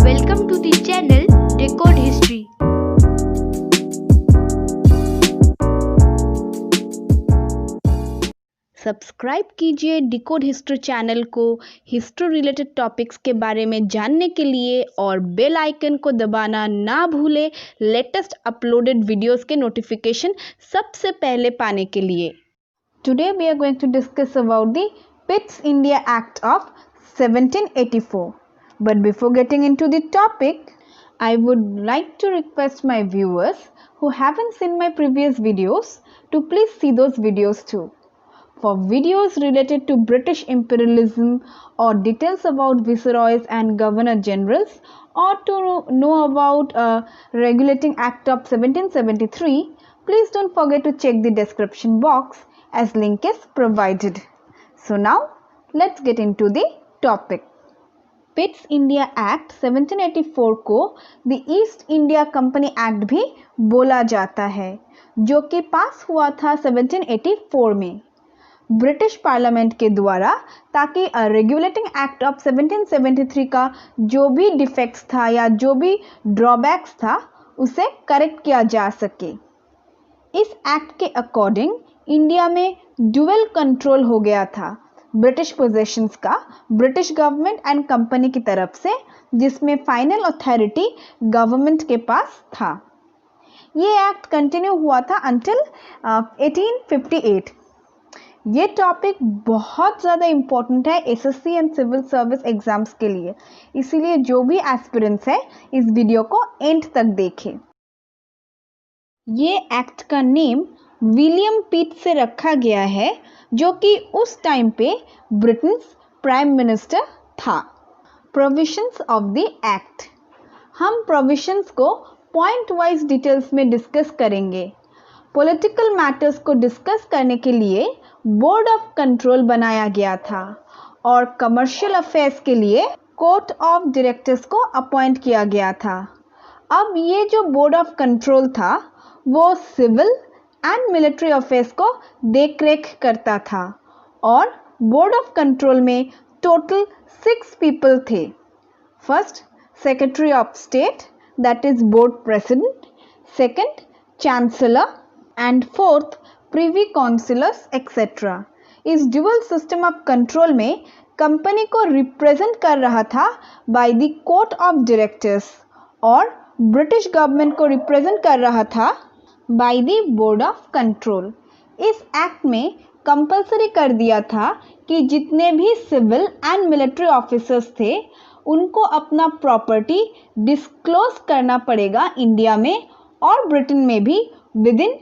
Welcome to the channel Decode History. Subscribe कीजिए decode history channel को history related topics के बारे में जानने के लिए और बेल आइकन को दबाना ना भूलें लेटेस्ट अपलोडेड वीडियोस के नोटिफिकेशन सबसे पहले पाने के लिए। Today we are going to discuss about the Pitts India Act of 1784. But before getting into the topic, I would like to request my viewers who haven't seen my previous videos to please see those videos too. For videos related to British imperialism or details about viceroys and governor generals or to know about Regulating Act of 1773, please don't forget to check the description box as link is provided. So now let's get into the topic. पिट्स India act 1784 को the east India company act भी बोला जाता है, जो कि पास हुआ था 1784 में ब्रिटिश पार्लियामेंट के द्वारा, ताकि रेगुलेटिंग एक्ट ऑफ 1773 का जो भी डिफेक्ट्स था या जो भी ड्रॉबैक्स था उसे करेक्ट किया जा सके। इस एक्ट के अकॉर्डिंग इंडिया में ड्यूअल कंट्रोल हो गया था ब्रिटिश पोजेशंस का ब्रिटिश गवर्नमेंट एंड कंपनी की तरफ से, जिसमें फाइनल अथॉरिटी गवर्नमेंट के पास था। ये एक्ट कंटिन्यू हुआ था अंटिल 1858। ये टॉपिक बहुत ज़्यादा इम्पोर्टेंट है SSC and civil service exams के लिए, इसीलिए जो भी एस्पिरेंट्स है इस वीडियो को एंड तक देखें। ये एक्ट का नेम विलियम पिट से रखा गया है, जो कि उस टाइम पे ब्रिटेन प्राइम मिनिस्टर था। प्रोविजंस ऑफ द एक्ट, हम प्रोविजंस को पॉइंट वाइज डिटेल्स में डिस्कस करेंगे। पॉलिटिकल मैटर्स को डिस्कस करने के लिए बोर्ड ऑफ कंट्रोल बनाया गया था और कमर्शियल अफेयर्स के लिए कोर्ट ऑफ डायरेक्टर्स को अपॉइंट किया गया था। अब ये जो बोर्ड ऑफ कंट्रोल था वो सिविल एंड मिलिट्री अफेयर्स को देखरेख करता था और बोर्ड ऑफ कंट्रोल में टोटल 6 पीपल थे। First, secretary of state, that is board president, second chancellor and fourth privy councillors etcetera. इस ड्यूअल सिस्टम ऑफ कंट्रोल में कंपनी को रिप्रेजेंट कर रहा था by the court of directors और British government को रिप्रेजेंट कर रहा था by the board of control. इस एक्ट में कंपलसरी कर दिया था कि जितने भी सिविल एंड मिलिट्री ऑफिसर्स थे उनको अपना प्रॉपर्टी डिस्क्लोज करना पड़ेगा इंडिया में और ब्रिटेन में भी विद इन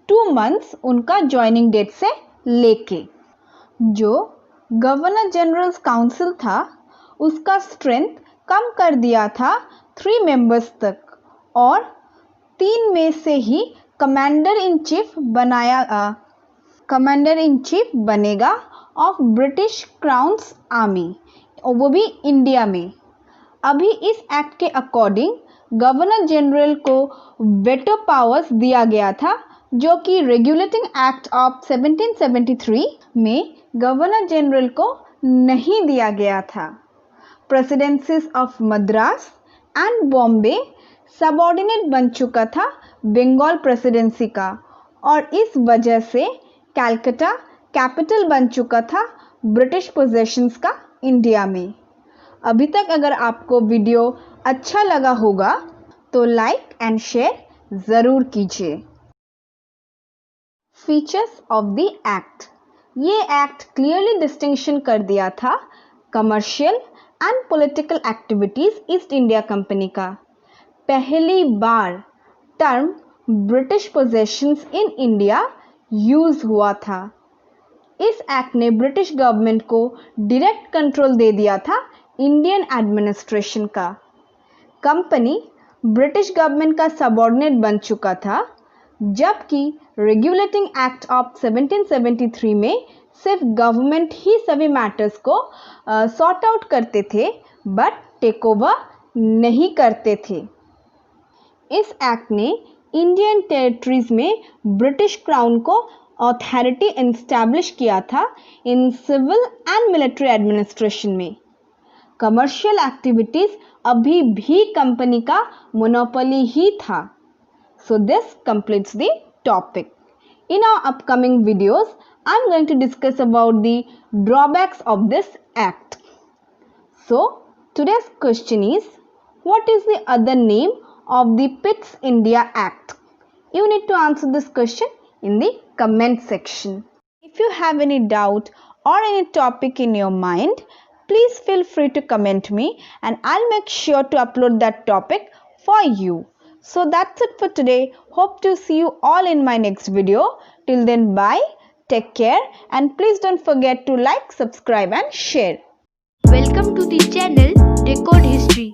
2 मंथ्स उनका ज्वाइनिंग डेट से लेके। जो गवर्नर जनरल्स काउंसिल था उसका स्ट्रेंथ कम कर दिया था 3 मेंबर्स तक और 3 में से ही कमांडर इन चीफ बनेगा ऑफ ब्रिटिश क्राउन्स आर्मी, वो भी इंडिया में। अभी इस एक्ट के अकॉर्डिंग गवर्नर जनरल को वेटो पावर्स दिया गया था, जो कि रेगुलेटिंग एक्ट ऑफ 1773 में गवर्नर जनरल को नहीं दिया गया था। Presidencies of Madras and Bombay subordinate बन चुका था बंगाल प्रेसिडेंसी का और इस वजह से कलकत्ता कैपिटल बन चुका था ब्रिटिश पोजेशंस का इंडिया में। अभी तक अगर आपको वीडियो अच्छा लगा होगा तो लाइक एंड शेयर ज़रूर कीजिए। फीचर्स ऑफ द एक्ट, ये एक्ट क्लियरली डिस्टिंक्शन कर दिया था commercial and political activities East India company का। पहली बार term British possessions in India use हुआ था। इस एक्ट ने ब्रिटिश गवर्नमेंट को डायरेक्ट कंट्रोल दे दिया था इंडियन एडमिनिस्ट्रेशन का। कंपनी ब्रिटिश गवर्नमेंट का सबऑर्डिनेट बन चुका था, जबकि रेगुलेटिंग एक्ट ऑफ 1773 में सिर्फ गवर्नमेंट ही सभी मैटर्स को सॉर्ट आउट करते थे बट टेक ओवर नहीं करते थे। इस एक्ट ने इंडियन टेरिटरीज में ब्रिटिश क्राउन को अथॉरिटी एस्टैब्लिश किया था in civil and military administration में। कमर्शियल एक्टिविटीज अभी भी कंपनी का मोनोपोली ही था. So this completes the topic. In our upcoming videos, I'm going to discuss about the drawbacks of this act. So today's question is, what is the other name of the Pitt's India Act? You need to answer this question in the comment section. If you have any doubt or any topic in your mind, please feel free to comment me and I'll make sure to upload that topic for you. So that's it for today. Hope to see you all in my next video. Till then, bye, take care, and please don't forget to like, subscribe and share. Welcome to the channel Decode History.